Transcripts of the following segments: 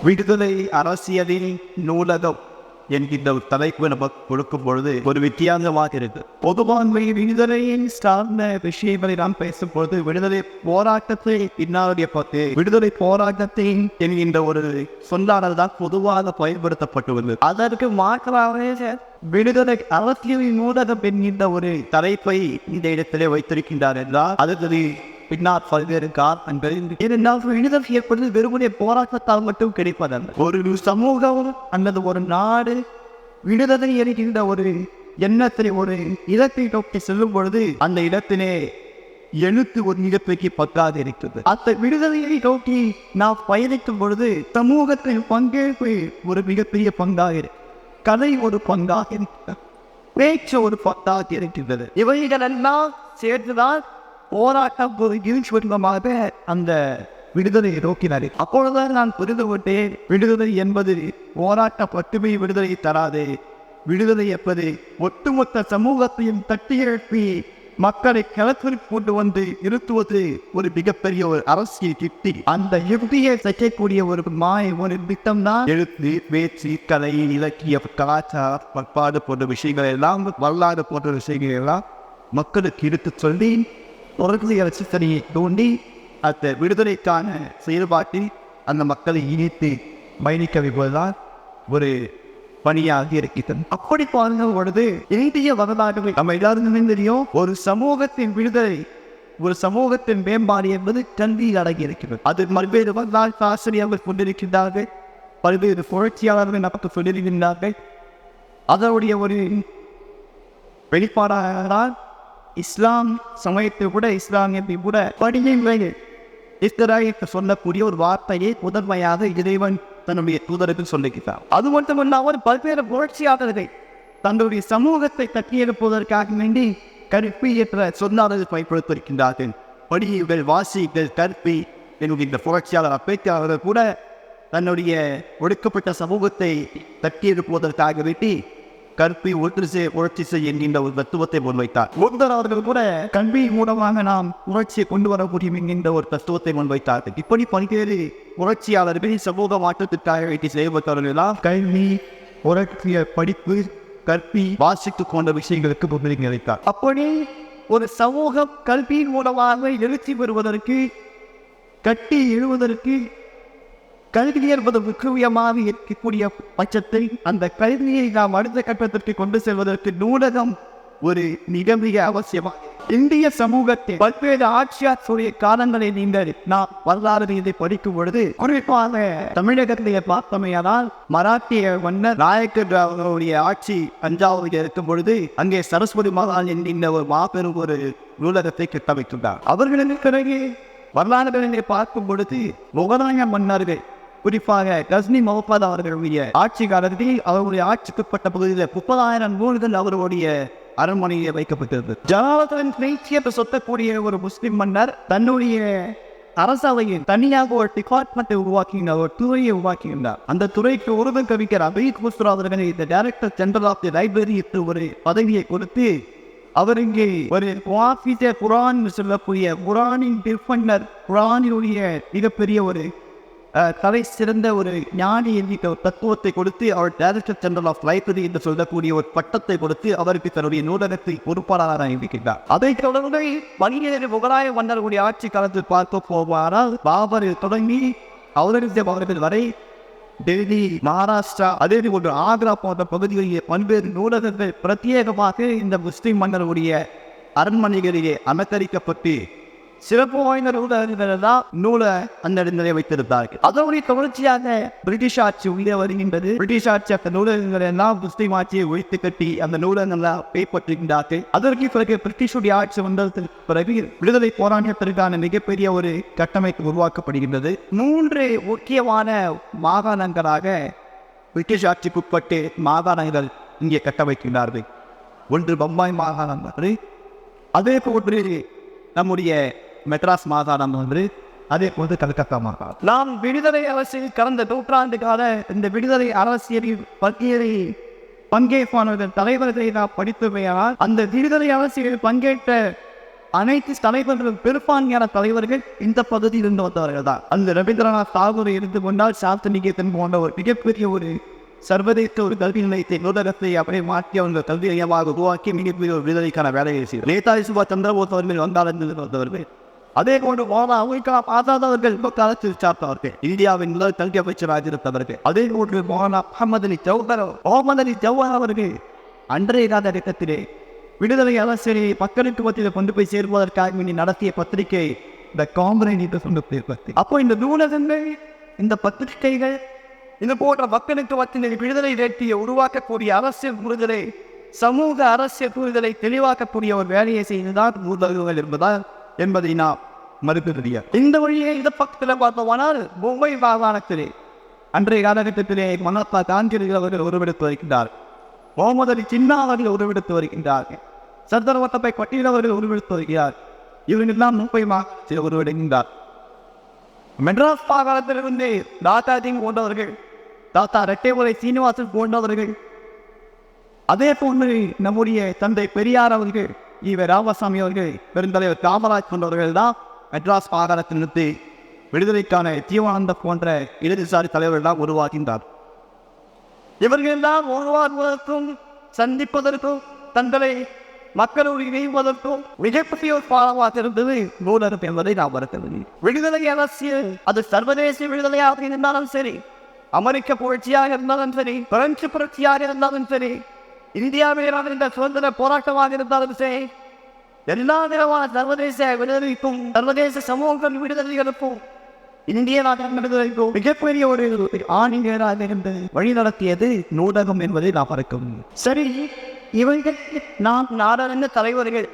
விடுதலை அரசியலின் நூலகம் என்கின்ற ஒரு தலைப்பு நமக்கு கொடுக்கும் பொழுது ஒரு வித்தியாசமாக இருக்கு. பொதுவான்மை விடுதலையின் சார்ந்த விஷயங்களை நாம் பேசும்பொழுது விடுதலை போராட்டத்தை பின்னாடிய பார்த்து விடுதலை போராட்டத்தை என்கின்ற ஒரு சொல்லாடல் தான் பொதுவாக பயன்படுத்தப்பட்டுள்ளது. அதற்கு மாற்றாக விடுதலை அரசியலின் நூலகம் என்கின்ற ஒரு தலைப்பை இந்த இடத்திலே வைத்திருக்கின்றார் என்றால் அதற்கு பின்னால் பல்வேறு காரணங்கள் விடுதலை ஏற்படுவது வெறுமனே போராட்டத்தால் மட்டும் கிடைப்பதல்ல. ஒரு சமூகம் அல்லது ஒரு நாடு விடுதலை என்கின்ற ஒரு எண்ணத்தை ஒரு இடத்தை நோக்கி செல்லும் பொழுது அந்த இடத்திலே எழுத்து ஒரு மிகப்பெரிய பங்காக இருக்கிறது. அந்த விடுதலையை நோக்கி நாம் பயணிக்கும் பொழுது சமூகத்தின் பங்கேற்பு ஒரு மிகப்பெரிய பங்காக இருக்கு. கலை ஒரு பங்காக இருக்கிறது, பேச்சு ஒரு பங்காக இருக்கின்றது. இவைகளெல்லாம் சேர்த்துதான் போராட்டம் ஒரு ஈழ்ச்சிவமாக அந்த விடுதலையை நோக்கினார். அப்பொழுதுதான் நான் புரிந்து கொண்டேன், விடுதலை என்பது போராட்டம் மட்டுமே விடுதலை தராது. விடுதலை என்பது ஒட்டுமொத்த சமூகத்தையும் தட்டி எழுப்பி மக்களை களத்தில் கொண்டு வந்து நிறுத்துவது ஒரு மிகப்பெரிய ஒரு அரசியல் யுக்தி. அந்த யுக்தியை செய்யக்கூடிய ஒரு ஒரு திட்டம் தான் எழுத்து, பேச்சு, கலை, இலக்கியம், கலாச்சாரம், பண்பாடு போன்ற விஷயங்கள் எல்லாம், வரலாறு போன்ற விஷயங்கள் எல்லாம் மக்களுக்கு எடுத்து சொல்லி தொடர்ந்து அரசியலை தோண்டி அந்த விடுதலைக்கான செயல்பாட்டில் அந்த மக்களை இணைத்து பயணிக்க வைப்பதுதான் ஒரு பணியாக இருக்கிறது. அப்படி பார்க்கும் பொழுது இந்திய வரலாறு நம்ம எல்லாருக்குமே தெரியும், ஒரு சமூகத்தின் விடுதலை, ஒரு சமூகத்தின் மேம்பாடு என்பது கல்வியில் அடங்கி இருக்கிறது. அது பல்வேறு வரலாற்று ஆசிரியர்கள் கொண்டிருக்கின்றார்கள், பல்வேறு புரட்சியாளர்கள் நமக்கு சொல்லியிருக்கின்றார்கள். அதனுடைய ஒரு வெளிப்பாடாக இஸ்லாம் சமயத்தை கூட இஸ்லாமியத்தை கூட படியுங்கள் இஸ்ராயேல் சொல்லக்கூடிய ஒரு வார்த்தையை முதன்மையாக இறைவன் தன்னுடைய தூதருக்கு சொல்லுகிறார். அது மட்டுமல்லாமல் பல்வேறு புரட்சியாளர்கள் தங்களுடைய சமூகத்தை தட்டியெழுப்புவதற்காக வேண்டி கற்பி என்ற சொல்லாளர்கள் பயன்படுத்தியிருக்கின்றார்கள். படியுங்கள், வாசியுங்கள், கற்பி என்கின்ற புரட்சியாளர் அப்பேச்சாளர்கள் கூட தன்னுடைய ஒடுக்கப்பட்ட சமூகத்தை தட்டியெழுப்புவதற்காக வேண்டி கற்பி புரட்சி செய் என்கின்ற ஒரு தத்துவத்தை முன்வைத்தார். அவர்கள் கூட கல்வி மூலமாக நாம் புரட்சியை கொண்டு வர முடியும் என்கின்ற ஒரு தத்துவத்தை முன்வைத்தார்கள். இப்படி பல்வேறு புரட்சியாளர்கள் சமூக மாற்றத்திற்காக வேண்டி செயல்பட்டவர்கள் எல்லாம் கல்வி, புரட்சிய படிப்பு, கற்பி, வாசித்து கொண்ட விஷயங்களுக்கு முன்னுரிமை அளித்தார். அப்படி ஒரு சமூகம் கல்வியின் மூலமாக எழுச்சி பெறுவதற்கு, கட்டி எழுவதற்கு கல்வி என்பது முக்கியமாக இருக்கக்கூடிய பட்சத்தை அந்த கல்வியை நாம் அடுத்த கட்டத்திற்கு கொண்டு செல்வதற்கு நூலகம் ஒரு மிக மிக அவசியமாக. இந்திய சமூகத்தில் பல்வேறு ஆட்சியாளருடைய காலங்களை நீங்கள் நாம் வரலாறு இதை படிக்கும் பொழுது குறிப்பாக தமிழகத்திலே பார்த்தமையானால் மராட்டிய மன்னர் நாயக்கர் அவர்களுடைய ஆட்சி தஞ்சாவூரில் இருக்கும் பொழுது அங்கே சரஸ்வதி மகால் என்கின்ற ஒரு மாபெரும் ஒரு நூலகத்தை கட்டமைத்துள்ளார். அவர்களுக்கு பிறகு வரலாறுகளை பார்க்கும் பொழுது முகலாய மன்னர்கள் குறிப்பாக கஸ்னி முகமது அவர்களுடைய ஆட்சி காலத்தில் அவருடைய ஆட்சிக்குட்பட்ட பகுதியில் 30,000 நூல்கள் அவர்களுடைய அரண்மனையிலே வைக்கப்பட்டிருந்தது. ஜலாலுத்தீன் கில்ஜி சொத்தக்கூடிய ஒரு முஸ்லிம் மன்னர் தன்னுடைய அரசவையில் தனியாக ஒரு டிபார்ட்மெண்ட்டை உருவாக்கினார், ஒரு துறையை உருவாக்கினார். அந்த துறைக்கு உருது கவிஞர் அபீத் குஸ்ரா அவர்கள் இந்த director general of the library என்று ஒரு பதவியை கொடுத்து அவர் இங்கே ஒரு குரான் சொல்லக்கூடிய குரானின் டிஃபெண்டர், குரானினுடைய மிகப்பெரிய ஒரு தலை சிறந்த ஒரு ஞானி என்கிற ஒரு தத்துவத்தை கொடுத்து அவர் டைரக்டர் ஜெனரல் ஆஃப் லைப்ரரி என்று சொல்லக்கூடிய ஒரு பட்டத்தை கொடுத்து அவருக்கு தன்னுடைய நூலகத்தை பொறுப்பாளராக இருக்கின்றார். அதை தொடர்ந்து வணிகர் முகலாய மன்னர்களுடைய ஆட்சி காலத்தில் பார்க்க போவாரால் பாபர் தொடங்கி அவுரங்கசீப் அவர்கள் வரை டெல்லி, மகாராஷ்டிரா, அதே போன்று ஆக்ரா போன்ற பகுதிகளில் பல்வேறு நூலகங்கள் பிரத்யேகமாக இந்த முஸ்லிம் மன்னர்களுடைய அரண்மனைகளிலே அலங்கரிக்கப்பட்டு சிறப்பு வாய்ந்த நூலை அந்த இடங்களை வைத்திருந்தார்கள். அதனுடைய தொடர்ச்சியாக பிரிட்டிஷ் ஆட்சி உள்ளே வருகின்றது. பிரிட்டிஷ் ஆட்சி அந்த நூலகங்கள் எல்லாம் முஸ்லிம் ஆட்சியை ஒழித்து கட்டி அந்த நூலகங்கள் கைப்பற்றுகின்றார்கள். அதற்கு பிறகு பிரிட்டிஷுடைய ஆட்சி வந்ததற்கு பிறகு விடுதலை போராட்டத்திற்கான மிகப்பெரிய ஒரு கட்டமைப்பு உருவாக்கப்படுகின்றது. 3 முக்கியமான மாகாணங்களாக பிரிட்டிஷ் ஆட்சிக்குட்பட்டு மாகாணங்கள் இங்கே கட்டமைக்கின்றார்கள். ஒன்று பம்பாய் மாகாணம், அதே போன்று நம்முடைய மெட்ராஸ் மாகாணம் ஒன்று, அதே போன்று கல்கத்தா மாகாணம். நாம் விடுதலை அரசியல் கடந்த நூற்றாண்டு கால இந்த விடுதலை அரசியலில் பங்கேற்பானவர்கள் தலைவர்களை நாம் படித்துமையால் அந்த விடுதலை அரசியலில் பங்கேற்ற அனைத்து தலைவர்கள் பெரும்பான்மையான தலைவர்கள் இந்த பகுதியில் இருந்து வந்தவர்கள் தான். அந்த ரவீந்திரநாத் தாகூரை இருந்து கொண்டால் சாந்திநிகேதன் போன்ற ஒரு மிகப்பெரிய ஒரு சர்வதேச ஒரு கல்வி நிலையத்தை நூலகத்தை அப்படியே மாற்றி அவங்க கல்வி நிலையமாக உருவாக்கி மிகப்பெரிய ஒரு விடுதலைக்கான வேலையை செய்தார். நேதாஜி சுபாஷ் சந்திரபோஸ் அவர்கள் வந்தாலிருந்து வந்தவர்கள். அதே போன்று மௌலானா அபுல் கலாம் ஆசாத் அவர்கள் காலத்தில் சார்ந்தவர்கள், இந்தியாவின் முதல் கல்வி அமைச்சராக இருந்தவர்கள். அதே போன்று மௌலானா முகமது அலி ஜவஹர் அவர்கள் அன்றைய காலகட்டத்திலே விடுதலை அரசியலை மக்களுக்கு மத்தியில் கொண்டு போய் சேர்வதற்காக நடத்திய பத்திரிகை இந்த காங்கிரஸ் என்று சொல்லப்படுகிறது. அப்போ இந்த நூலகங்கள், இந்த பத்திரிகைகள், இது போன்ற மக்களுக்கு மத்தியில் விடுதலை வேட்கையை உருவாக்கக்கூடிய அரசியல் புரிதலை, சமூக அரசியல் புரிதலை தெளிவாக்கக்கூடிய ஒரு வேலையை செய்துதான் நூலகங்கள் என்பதை நாம் மறுக்க முடியாது. இந்த வழியை இந்த பக்கத்தில் பார்த்தோமானால் மும்பை மாகாணத்திலே அன்றைய காலகட்டத்திலே மகாத்மா காந்தி அவர்கள் உருவெடுத்து வருகின்றார், முகமது அலி ஜின்னா அவர்கள் உருவெடுத்து வருகின்றார்கள், சர்தார் வல்லபாய் பட்டேல் அவர்கள் உருவெடுத்து வருகிறார். இவர்களெல்லாம் மும்பை மாகாணத்தில் உருவெடுக்கின்றார். மெட்ராஸ் மாகாணத்திலிருந்து தாத்தா சிங் போன்றவர்கள், தாத்தா ரெட்டைமுறை சீனிவாசன் போன்றவர்கள், அதே போன்று நம்முடைய தந்தை பெரியார் அவர்கள், ராமசாமி அவர்கள், பெருந்தலைவர் காமராஜ் போன்றவர்கள் தான் மெட்ராஸ் மாகாணத்திலிருந்து விடுதலைக்கான ஜீவானந்த போன்ற இடதுசாரி தலைவர்கள் தான் உருவாகின்றார். இவர்களெல்லாம் உருவாக்குவதற்கும் சந்திப்பதற்கும் தங்களை மக்களோடு இணைவதற்கும் மிகப்பெரிய ஒரு பாலமாக இருந்தது நூலகம் என்பதை நாம் மறக்கவில்லை. விடுதலை அரசியல் அது சர்வதேச விடுதலையாக இருந்தாலும் சரி, அமெரிக்க புரட்சியாக இருந்தாலும் சரி, பிரெஞ்சு புரட்சியாக இருந்தாலும் சரி, இந்தியாவில் இந்த சுதந்திர போராட்டமாக இருந்தாலும் சரி, எல்லா விதமான சர்வதேச விடுதலைக்கும் சர்வதேச சமூக விடுதலைகளுக்கும் இந்திய நாட்டின் விடுதலைக்கும் மிகப்பெரிய ஒரு ஆணிவேராக இருந்து வழி நடத்தியது நூலகம் என்பதை நாம் மறக்கும். சரி, இவர்கள் நாம் நாடாளுமன்ற தலைவர்கள்,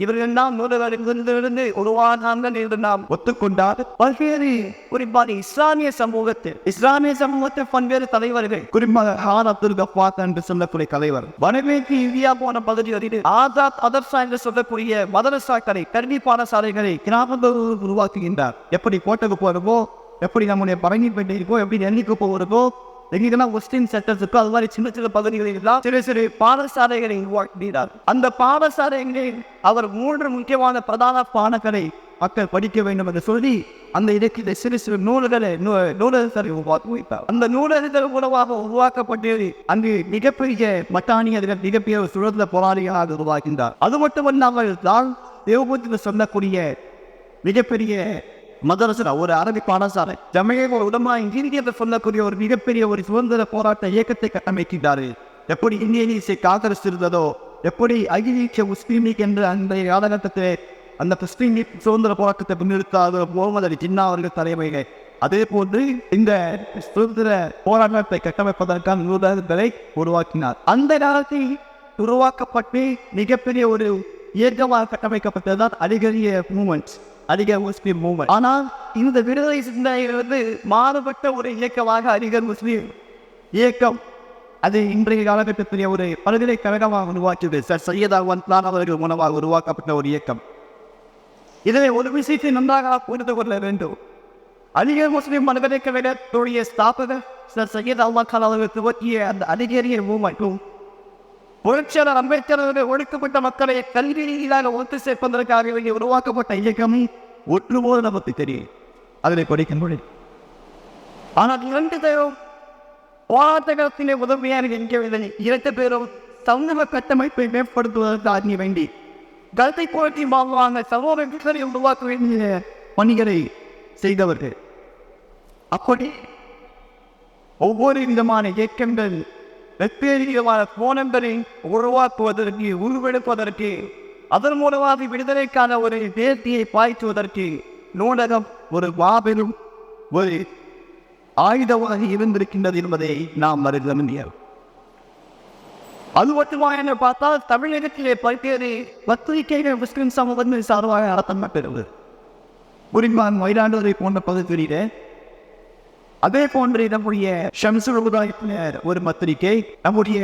இவர்கள் நாம் நூலகத்திலிருந்து உருவானார்கள் என்று நாம் ஒத்துக்கொண்டால் பல்வேறு குறிப்பாக இஸ்லாமிய சமூகத்தில் பல்வேறு தலைவர்கள், குறிப்பாக ஹான் அப்துல் கஃபார் என்று சொல்லக்கூடிய தலைவர், வடமேற்கு இந்தியா போன பகுதிகளில் ஆசாத் அதர்சா என்று சொல்லக்கூடிய மதரசாக்களை, கல்வி பாடசாலைகளை கிராமங்களில் உருவாக்குகின்றார். எப்படி கோட்டைக்கு போகிறதோ, எப்படி நம்முடைய பரங்கிப்பேட்டை இருக்கோ, எப்படி நெல்லிக்கு போகிறதோ, எங்கெல்லாம் முஸ்லிம் சென்டர்ஸ் இருக்கோ, அது மாதிரி சின்ன சின்ன பகுதிகளில் சிறு சிறு பாடசாலைகளை உருவாக்கினார். அந்த பாடசாலைகளில் அவர் 3 முக்கியமான பிரதான பாடங்களை மக்கள் படிக்க வேண்டும் என்று சொல்லி அந்த இடத்தில் சிறு சிறு நூல்களை உருவாக்கி வைத்தார். அந்த நூலகங்கள் மூலமாக உருவாக்கப்பட்டு அங்கு மிகப்பெரிய மட்டானியர்கள், மிகப்பெரிய சுதந்திர போராளிகளாக உருவாக்கின்றார். அது மட்டுமல்லாமல் தான் தேவபூத்தில் சொல்லக்கூடிய மிகப்பெரிய மதரசா, ஒரு அரபி பாடசாலை, ஜமீஅத்துல் உலமா என்று சொல்லக்கூடிய ஒரு மிகப்பெரிய ஒரு சுதந்திர போராட்ட இயக்கத்தை கட்டமைக்கின்றார். எப்படி இந்திய காங்கிரஸ் இருந்ததோ, எப்படி அகில இந்திய முஸ்லீம் லீக் என்ற அந்த காலகட்டத்தில் அந்த முஸ்லீம் லீக் சுதந்திர போராட்டத்தை முன்னெடுத்தாத முகமது அலி ஜின்னா அவர்கள் தலைமையிலே, அதே போன்று இந்த சுதந்திர போராட்டத்தை கட்டமைப்பதற்கான நூலகங்களை உருவாக்கினார். அந்த காலத்தில் உருவாக்கப்பட்டு மிகப்பெரிய ஒரு இயக்கமாக கட்டமைக்கப்பட்டதுதான் அலிகரிய மூமெண்ட், அலிகர் முஸ்லீம் மூமெண்ட். ஆனால் இந்த விடுதலை சிந்தனையிலிருந்து மாறுபட்ட ஒரு இயக்கமாக அலிகர் முஸ்லீம் இயக்கம் அது இன்றைய காலகட்டத்திலே ஒரு பல்கலைக்கழகமாக உருவாக்கியது. சையத் அஹ்மத் கான் அவர்கள் மூலமாக உருவாக்கப்பட்ட ஒரு இயக்கம். இதனை ஒரு விஷயத்தை நன்றாக புரிந்து கொள்ள வேண்டும். அலிகர் முஸ்லீம் பல்கலைக்கழகத்துடைய ஸ்தாபகர் சையத் அஹ்மத் கான் அவர்கள் துவக்கிய அந்த அலிகரிய மூமெண்ட்டும் புரட்சியாளர் அம்பேத்கர் அவர்கள் ஒடுக்கப்பட்ட மக்களை கல்வி ரீதியாக ஒத்து சேர்ப்பதற்காக உருவாக்கப்பட்ட இயக்கமும் ஒற்றுமோது நமக்கு தெரியும். அதனை படிக்க முடியும். ஆனால் 2 பேரும் போராட்டத்திலே உதவியாக இருக்கவில்லை. 2 பேரும் சமூக கட்டமைப்பை மேம்படுத்துவதற்கு ஆகிய வேண்டி கருத்தை போட்டி வாங்குவாங்க, சமூக விடுதலை உருவாக்க வேண்டிய பணிகளை செய்தவர்கள். அப்படி ஒவ்வொரு விதமான இயக்கங்கள் வெவ்வேறு விதமான கோணங்களை உருவாக்குவதற்கு, உருவெடுப்பதற்கு, அதன் மூலமாக விடுதலைக்கான ஒரு தேர்த்தியை பாய்ச்சுவதற்கு நூலகம் ஒரு மாபெரும் ஒரு ஆயுதமாக இருந்திருக்கின்றது என்பதை நாம் மறக்க முடியாது. அது மட்டுமா என்று பார்த்தால் தமிழகத்திலே பல்வேறு பத்திரிகைகள் முஸ்லிம் சமூகத்தின் சார்பாக நடத்தப்பட்டிருந்தது. குறிப்பாக மயிலாடுதுறை போன்ற பகுதிகளிலே, அதே போன்று நம்முடைய ஷம்சுல் உதாயத்தினர் ஒரு பத்திரிகை, நம்முடைய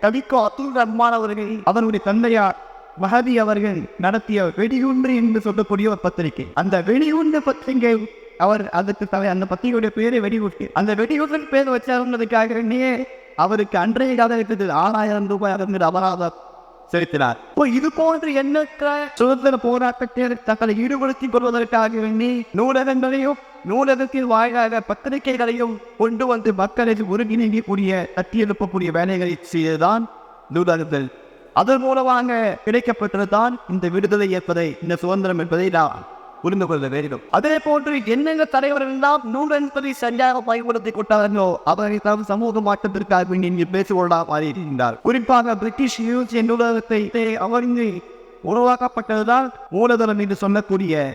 கவிக்கோ அப்துல் ரஹ்மான் அவர்கள் அவருடைய தந்தையார் மஹதி அவர்கள் நடத்திய வெடிகுண்டு என்று சொல்லக்கூடிய ஒரு பத்திரிகை. அந்த வெடிகுண்டு பத்திரிகை அவர் அதுக்கு அந்த பத்திரிகையுடைய பேரை வெடிகுண்டு. அந்த வெடிகுண்டு பேர் வச்சதுக்காக அவருக்கு அன்றைய காலகட்டத்தில் 6000 ரூபாய் அபராதம் செலுத்தினார். இப்போ இது போன்ற எண்ணற்ற சுதந்திர போராட்டத்தில் தங்களை ஈடுபடுத்திக் கொள்வதற்காக வேண்டி நூலகங்களையும் நூலகத்தில் வாயிலாக பத்திரிகைகளையும் கொண்டு வந்து மக்களில் ஒருங்கிணைக்கக்கூடிய தட்டியெழுப்பக்கூடிய வேலைகளை செய்ததுதான் நூலகங்கள். அதன் மூலமாக கிடைக்கப்பட்டதுதான் இந்த விடுதலை என்பதை, இந்த சுதந்திரம் என்பதை நாம் புரிந்து கொள்ள வேண்டும். அதே போன்று என்னென்ன தலைவர்கள் எல்லாம் நூல் என்பதை சரியாக பயன்படுத்திக் கொண்டார்களோ அவரை தான் சமூக மாற்றத்திற்காக வேண்டி பேசிக்கொள்ளலாம் மாறியிருந்தார். குறிப்பாக பிரிட்டிஷ் மியூசியம் நூலகத்தை அவரின் உருவாக்கப்பட்டதுதான் மூலதனம் என்று சொல்லக்கூடிய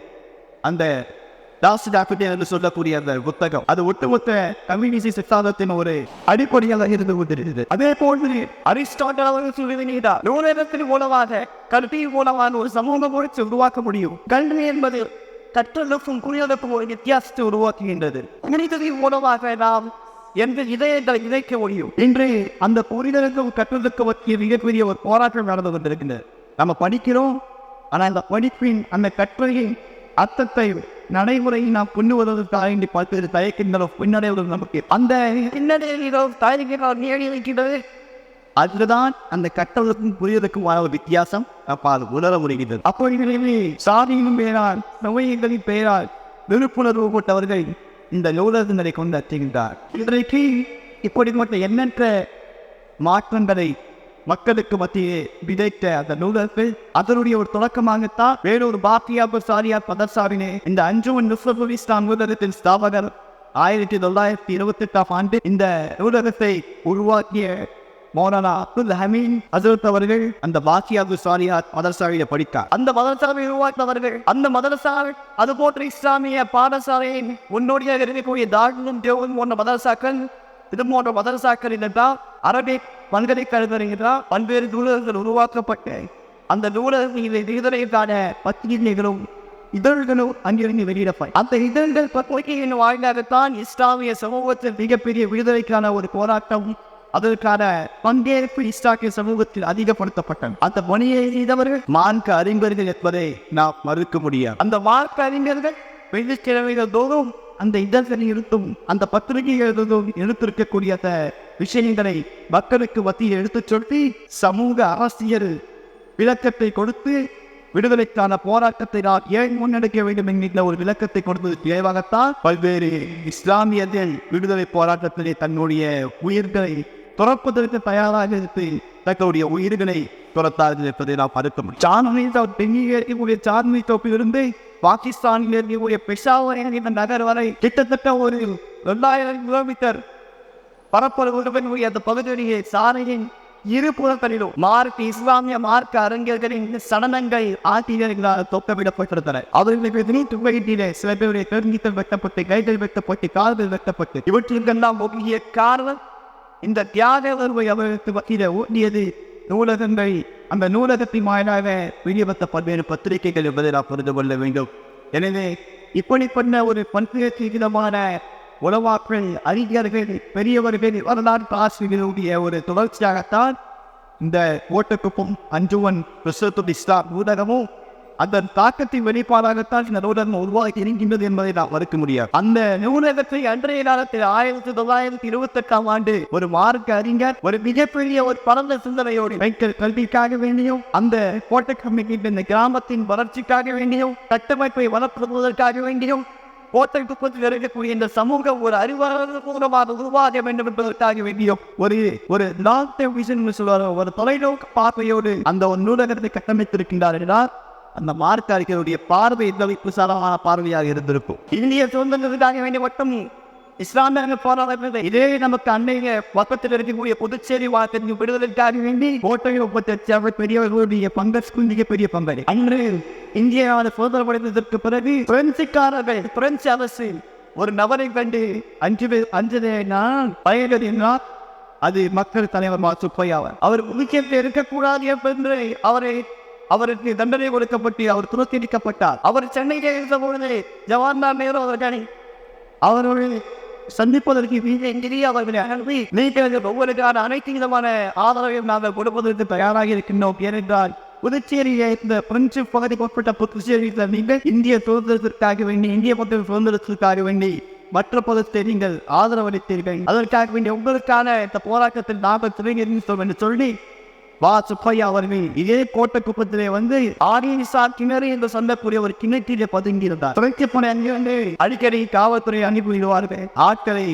அந்த என்று சொல்லக்கூடிய அந்த புத்தகம். அது ஒட்டுமொத்த கம்யூனிஸ்ட் சித்தாந்தத்தின் ஒரு அடிப்படையாக இருந்து கொண்டிருக்கிறது. அதே போன்று அரிஸ்டாட்டில் அவர்கள் சொல்லியிருக்கிறார், நூலகத்தின் மூலமாக கல்வியின் மூலமாக ஒரு சமூக முறையை உருவாக்க முடியும். கல்வி என்பது கற்றலுக்கும் குடியலுக்கும் ஒரு வித்தியாசத்தை உருவாக்குகின்றது. கணிதத்தின் மூலமாக நாம் எந்த இதயங்களை இணைக்க முடியும். இன்று அந்த புரிதலுக்கும் கற்றலுக்கும் பற்றிய மிகப்பெரிய ஒரு போராட்டம் நடந்து கொண்டிருக்கின்றது. நம்ம படிக்கிறோம், ஆனால் அந்த படிப்பின் அந்த கற்றலின் அர்த்தத்தை நடைமுறையை நாம் கொண்டு வருவதற்காக பல்வேறு தயக்கின்றோம். பின்னடைவுகள் நமக்கு அந்த பின்னடைவுகள் அதுதான் அந்த கற்றலுக்கும் புரிதலுக்கும் ஒரு வித்தியாசம். அப்ப அது உணர முடிகிறது. அப்படி சாதியின் பெயரால் நோய்களின் பெயரால் விழிப்புணர்வு கொண்டவர்கள் இந்த நூலகங்களை கொண்டு அச்சுகின்றார். இன்றைக்கு இப்படிப்பட்ட எண்ணற்ற மாற்றங்களை மக்களுக்கு மத்தியே விதைத்த அந்த நூலகங்கள் அதனுடைய ஒரு தொடக்கமாகத்தான் வேறொரு பாத்தியாபு சாரியார் பதர்சாவினே இந்த அஞ்சுமன் நுஸ்ரத்துல் இஸ்லாம் நூலகத்தின் ஸ்தாபகர் 1928ஆம் ஆண்டு இந்த நூலகத்தை உருவாக்கிய மௌலானா அப்துல் ஹமீத் ஹசரத் அவர்கள் அந்த பாத்தியாபு சாரியார் மதரசாவியை படித்தார். அந்த மதரசாவை உருவாக்கியவர்கள் அந்த மதரசாவை அதுபோன்ற இஸ்லாமிய பாடசாலையை முன்னோடியாக இருக்கக்கூடிய தாருல் தேவன் போன்ற மதரசாக்கள், இது போன்ற மதரசாக்கள் என்றால் அரபிக் பல்கலைக்கழகங்கள் பல்வேறு நூலகங்கள் உருவாக்கப்பட்டு அந்த நூலகங்களை விடுதலைக்கான பத்திரிகைகளும் இதழ்களும் அங்கிருந்து வெளியிடப்படும். அந்த இதழ்கள் பத்திரிகையின் வாயிலாகத்தான் இஸ்லாமிய சமூகத்தில் மிகப்பெரிய விடுதலைக்கான ஒரு போராட்டம், அதற்கான பங்கேற்பு இஸ்லாமிய சமூகத்தில் அதிகப்படுத்தப்பட்டது. அந்த பணியை செய்தவர்கள் மார்க்க அறிஞர்கள் என்பதை நாம் மறுக்க முடியாது. அந்த மார்க்க அறிஞர்கள் வெள்ளிக்கிழமைகள் தோறும் அந்த இதழ்களில் இருந்தும் அந்த பத்திரிகைகளிலும் எடுத்திருக்கக்கூடிய அந்த விஷயங்களை மக்களுக்கு மத்தியில் எடுத்துச் சொல்லி சமூக அரசியல் விளக்கத்தை கொடுத்து விடுதலைக்கான போராட்டத்தை நான் ஏன் முன்னெடுக்க வேண்டும் என்கின்ற ஒரு விளக்கத்தை கொடுத்தது தேவாகத்தான் பல்வேறு இஸ்லாமியர்கள் விடுதலை போராட்டத்திலே தன்னுடைய உயிர்களை துறப்பதற்கு தயாராக இருந்து தங்களுடைய உயிர்களை துறத்தார்கள் என்பதை நாம் மறுக்க முடியும். சார்மி தோப்பிலிருந்து பாகிஸ்தானில் இருக்கக்கூடிய பெஷாவர் என்கின்ற நகர் வரை கிட்டத்தட்ட ஒரு 2000 கிலோமீட்டர் பரப்பளவு அந்த பகுதியிலேயே சாலையின் இருபுறங்களிலும் மார்க்க இஸ்லாமிய மார்க்க அறிஞர்களின் சடலங்கள் ஆசிரியர்களால் தொக்கவிடப்பட்டிருந்தன. அவர்களுக்கு துவகிட்டிலே சில பேருடைய பெருங்கீத்தல் வெட்டப்பட்டு, கைகள் வெட்டப்பட்டு, கால்கள் வெட்டப்பட்டு, இவற்றிற்கெல்லாம் முக்கிய காரணம் இந்த தியாக உணர்வை அவர்களுக்கு மத்தியில் ஊட்டியது நூலகங்கள். அந்த நூலகத்தின் வாயிலாக வெளிவந்த பல்வேறு பத்திரிகைகள் என்பதை நாம் புரிந்து கொள்ள வேண்டும். எனவே இப்படிப்பட்ட ஒரு பல்வேறு விதமான உலவாக்கள், அறிஞர்கள், பெரியவர்கள், வரலாற்று ஆசிரியர்களுடைய ஒரு தொடர்ச்சியாகத்தான் இந்த ஓட்டக்குப்பம் அஞ்சுவன் நுஸ்ரத்துல் இஸ்லாம் நூலகமும் அதன் தாக்கத்தின் வெளிப்பாடாகத்தான் இந்த நூலகம் உருவாகி இருக்கின்றது என்பதை நாம் மறுக்க முடியாது. அந்த நூலகத்தை அன்றைய காலத்தில் 1928ஆம் ஆண்டு ஒரு மார்க்க அறிஞர் ஒரு மிகப்பெரிய ஒரு பரந்த சிந்தனையோடு வைக்கல் கல்விக்காக வேண்டியும் அந்த கோட்டை இந்த கிராமத்தின் வளர்ச்சிக்காக வேண்டியும் கட்டமைப்பை வளர்ப்பதற்காக வேண்டியும் கோட்டை குப்பத்தில் இருக்கக்கூடிய இந்த சமூகம் ஒரு அறிவாளமாக உருவாக வேண்டும் என்பதற்காக வேண்டியும் ஒரு லாங் டைம் விஷன் சொல்வார், ஒரு தொலைநோக்கு பார்வையோடு அந்த ஒரு நூலகத்தை கட்டமைத்திருக்கின்றார் என்றால் அந்த மார்க்க அறிஞருடைய பார்வை எந்த விசாலமான பார்வையாக இருந்திருக்கும். இந்திய சுதந்திரத்துக்காக வேண்டிய மட்டும் இஸ்லாமிய போராட்டம் இதே நமக்கு அன்னைய பக்கத்தில் இருக்கக்கூடிய புதுச்சேரி வாக்கத்தின் விடுதலைக்காக வேண்டி கோட்டையை 38 பெரியவர்களுடைய பங்கேற்பு மிகப்பெரிய பங்கு. அன்று இந்தியாவில் சுதந்திரம் அடைந்ததற்கு பிறகு பிரெஞ்சுக்காரர்கள், பிரெஞ்சு அரசு ஒரு நபரை கண்டு அஞ்சனால் பயங்கரினால் அது மக்கள் தலைவர் சுப்பையாவர். அவர் முக்கியத்தில் இருக்கக்கூடாது என்று அவருக்கு தண்டனை கொடுக்கப்பட்டு அவர் துரத்திருக்கப்பட்டார். அவர் சென்னையில் இருந்த பொழுது ஜவஹர்லால் நேரு அவர்கள் சந்திப்பதற்கு அவர்களை அனுப்பி நீங்கள் ஒவ்வொருக்கான அனைத்து விதமான ஆதரவையும் நாங்கள் கொடுப்பதற்கு தயாராக இருக்கின்றோம். ஏனென்றால் புதுச்சேரியை இந்த பிரெஞ்சு பகுதிக்கு உட்பட்ட புதுச்சேரியில் நீங்கள் இந்திய சுதந்திரத்திற்காக வேண்டி, இந்திய மக்கள் சுதந்திரத்திற்காக வேண்டி மற்ற பதத்தை நீங்கள் ஆதரவளித்தீர்கள். அதற்காக வேண்டிய உங்களுக்கான இந்த போராட்டத்தில் நாங்கள் துறையிறோம் என்று சொல்லி வா சுப்பையா அவர்கள் இதே கோட்டக்குப்பத்திலே வந்து ஆரிசா கிணறு என்று சொல்லக்கூடிய ஒரு கிணற்றிலே பதுங்கி இருந்தார். துறைக்கப்பட அங்கிருந்து அடிக்கடி காவல்துறை அனுப்பிவிடுவார்கள் ஆட்களை,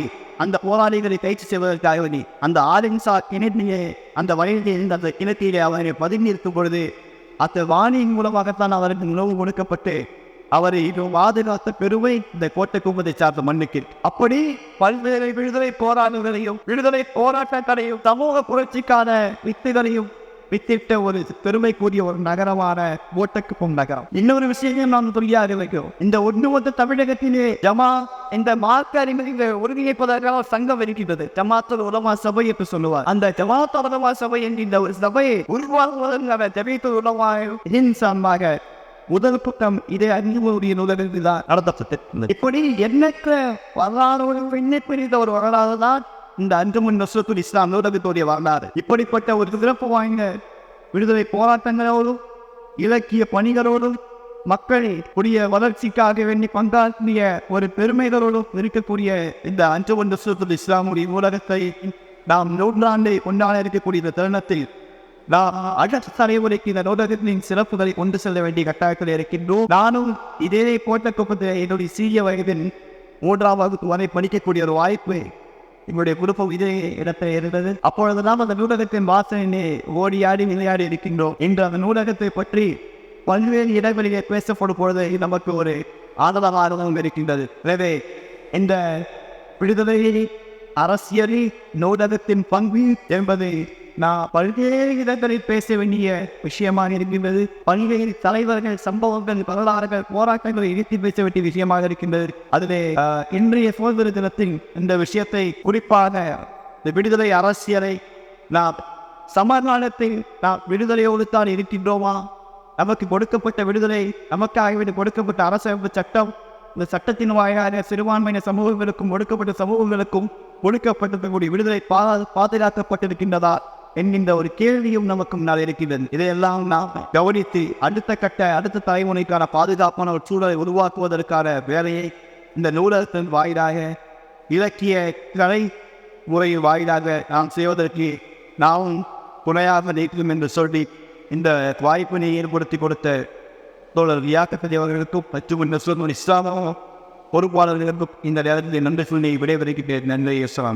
அந்த போராளிகளை கைது செய்வதற்காக அந்த ஆரிசா கிணற்றிலே, அந்த வயலில் இருந்த அந்த கிணற்றிலே அவரை பதுங்கி இருக்கும் பொழுது அந்த வாணியின் மூலமாகத்தான் அவருக்கு உணவு கொடுக்கப்பட்டு அவரை பாதுகாத்த பெருமை இந்த கோட்டைக்குப்பத்தை சார்ந்த மண்ணுக்கு. அப்படி பல்வேறு விடுதலை போராட்டங்களையும் விடுதலை போராட்டங்களையும் சமூக புரட்சிக்கான வித்துகளையும் வித்திட்ட ஒரு பெருமைக்குரிய ஒரு நகரமான கோட்டைக்குப்பம் நகரம். இன்னொரு விஷயத்தையும் நாம் சொல்லியாக வைக்கிறோம். இந்த ஒட்டுமொத்த தமிழகத்திலே இந்த மார்க்க அறிஞர்களை ஒருங்கிணைப்பதற்காக சங்கம் இருக்கின்றது. ஜமாத்துல் உலமா சபை என்று சொல்லுவார். அந்த ஜமாத்துல் உலமா சபை என்கின்ற ஒரு சபையை உருவாக்குவதற்கான ஜமீத்துல் உலமா சார்பாக முதல் புத்தம் இதே அறிவுடைய நூலகத்தில் தான் நடத்தப்பட்டது. இப்படி எண்ணற்ற வரலாறு பிரிந்த ஒரு வரலாறு தான் இந்த அன்ஜுமன் நஸ்ரத்துல் இஸ்லாம் நூலகத்துடைய வரலாறு. இப்படிப்பட்ட ஒரு சிறப்பு வாய்ந்த விடுதலை போராட்டங்களோடும் இலக்கிய பணிகளோடும் மக்களுடைய வளர்ச்சிக்காக வேண்டி பங்காற்றிய ஒரு பெருமைகளோடும் இருக்கக்கூடிய இந்த அன்ஜுமன் நஸ்ரத்துல் இஸ்லாமுடைய நூலகத்தை நாம் நூற்றாண்டை கொண்டாட இருக்கக்கூடிய இந்த தருணத்தில் நாம் அடுத்த தலைமுறைக்கு இந்த நூலகத்தின் சிறப்புகளை கொண்டு செல்ல வேண்டிய கட்டாயத்தில் இருக்கின்றோம். நானும் இதே கோட்டைக்குப்பத்தில் என்னுடைய சிறிய வயதில் 3ஆம் வகுப்பு வரை படிக்கக்கூடிய ஒரு வாய்ப்பு எங்களுடைய குடும்பம் இதே இடத்தில் இருந்தது. அப்பொழுதுதான் அந்த நூலகத்தின் வாசலிலே ஓடியாடி விளையாடி இருக்கின்றோம். இன்று அந்த நூலகத்தை பற்றி பல்வேறு இடங்களிலே பேசப்படும் பொழுது நமக்கு ஒரு ஆதரவாகவும் இருக்கின்றது. எனவே இந்த விடுதலை அரசியலில் நூலகத்தின் பங்கு என்பது நான் பல்வேறு இடங்களில் பேச வேண்டிய விஷயமாக இருக்கின்றது. பல்வேறு தலைவர்கள், சம்பவங்கள், வரலாறுகள், போராட்டங்களை இழுத்து பேச வேண்டிய விஷயமாக இருக்கின்றது. அதிலே இன்றைய சுதந்திர தினத்தில் இந்த விஷயத்தை குறிப்பாக இந்த விடுதலை அரசியலை நாம் சமாதானத்தில் நாம் விடுதலையோடு தான் இருக்கின்றோமா? நமக்கு கொடுக்கப்பட்ட விடுதலை, நமக்காக கொடுக்கப்பட்ட அரசமைப்பு சட்டம், இந்த சட்டத்தின் வாயிலாக சிறுபான்மையின சமூகங்களுக்கும் ஒடுக்கப்பட்ட சமூகங்களுக்கும் கொடுக்கப்பட்டிருக்கக்கூடிய விடுதலை பாதுகாக்கப்பட்டிருக்கின்றதா என்கின்ற ஒரு கேள்வியும் நமக்கு முன்னால் இருக்கின்றது. இதையெல்லாம் நாம் கவனித்து அடுத்த தலைமுறைக்கான பாதுகாப்பான ஒரு சூழலை உருவாக்குவதற்கான வேலையை இந்த நூலகத்தின் வாயிலாக, இலக்கிய கலை முறையின் வாயிலாக நாம் செய்வதற்கு நாம் துணையாக நிற்கும் என்று சொல்லி இந்த வாய்ப்பினை ஏற்படுத்தி கொடுத்த தோழர் லியாக்கத் அவர்களுக்கும் மற்றும் இஸ்லாம பொறுப்பாளர்களுக்கும் இந்த நேரத்தில் நன்றி சொல்லி விடைபெறுகிறேன். நன்றி. அஸ்ஸலாம்.